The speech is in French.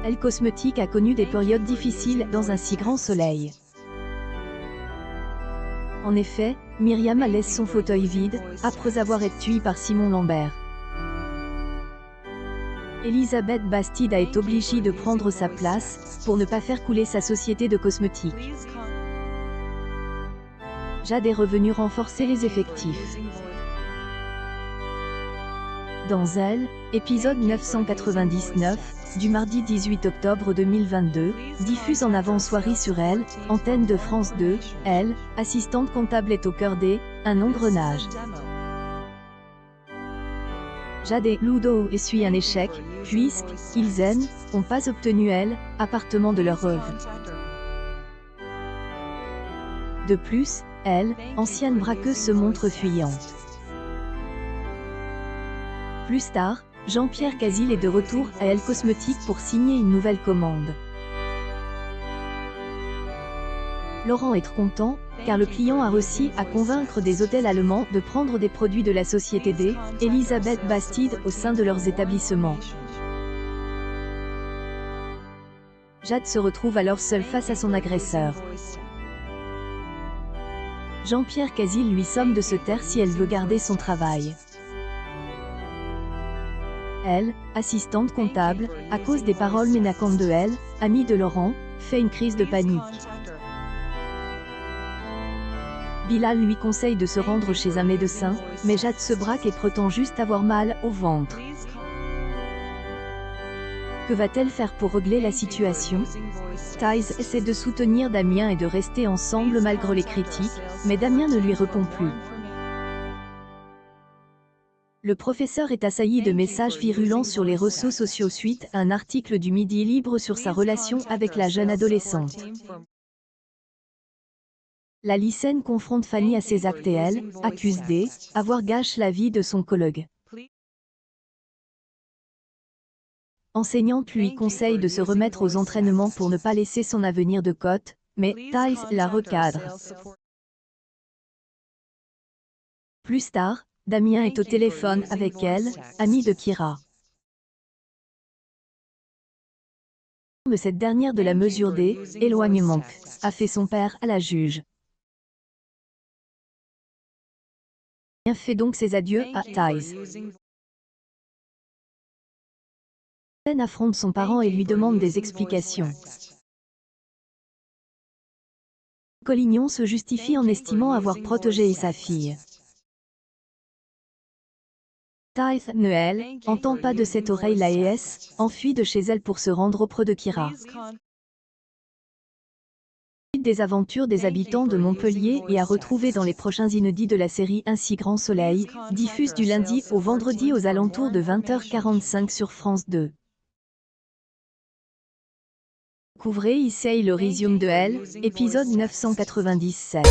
Elle Cosmétique a connu des périodes difficiles dans un si grand soleil. En effet, Myriam laisse son fauteuil vide, après avoir été tuée par Simon Lambert. Elisabeth Bastide a été obligée de prendre sa place, pour ne pas faire couler sa société de cosmétiques. Jade est revenue renforcer les effectifs. Dans Elle, épisode 999, du mardi 18 octobre 2022, diffuse en avant-soirée sur Elle, antenne de France 2, Elle, assistante comptable est au cœur un engrenage. Jade et Ludo essuient un échec, puisqu'ils n'ont pas obtenu appartement de leur rêve. De plus, Elle, ancienne braqueuse se montre fuyante. Plus tard, Jean-Pierre Casil est de retour à Elle Cosmétique pour signer une nouvelle commande. Laurent est trop content, car le client a réussi à convaincre des hôtels allemands de prendre des produits de la société Elisabeth Bastide au sein de leurs établissements. Jade se retrouve alors seule face à son agresseur. Jean-Pierre Casil lui somme de se taire si elle veut garder son travail. Elle, assistante comptable, à cause des paroles menaçantes de Elle, amie de Laurent, fait une crise de panique. Bilal lui conseille de se rendre chez un médecin, mais Jade se braque et prétend juste avoir mal au ventre. Que va-t-elle faire pour régler la situation? Thaïs essaie de soutenir Damien et de rester ensemble malgré les critiques, mais Damien ne lui répond plus. Le professeur est assailli de messages virulents sur les réseaux sociaux suite à un article du Midi Libre sur sa relation avec la jeune adolescente. La lycéenne confronte Fanny à ses actes et elle accuse d'avoir gâché la vie de son collègue. Enseignante lui conseille de se remettre aux entraînements pour ne pas laisser son avenir de côté, mais Thaïs la recadre. Plus tard, Damien est au téléphone avec Elle, amie de Kira. Mais cette dernière de la mesure d'éloignement a fait son père à la juge. Damien fait donc ses adieux à Thaïs. Elle affronte son parent et lui demande des explications. Collignon se justifie en estimant avoir protégé sa fille. Thaïs ne entend pas de cette oreille la enfuit de chez elle pour se rendre auprès de Kira. Des aventures des habitants de Montpellier et à retrouver dans les prochains inédits de la série Un si grand soleil, diffuse du lundi au vendredi aux alentours de 20h45 sur France 2. Couvrez ici le résumé de Elle, épisode 997.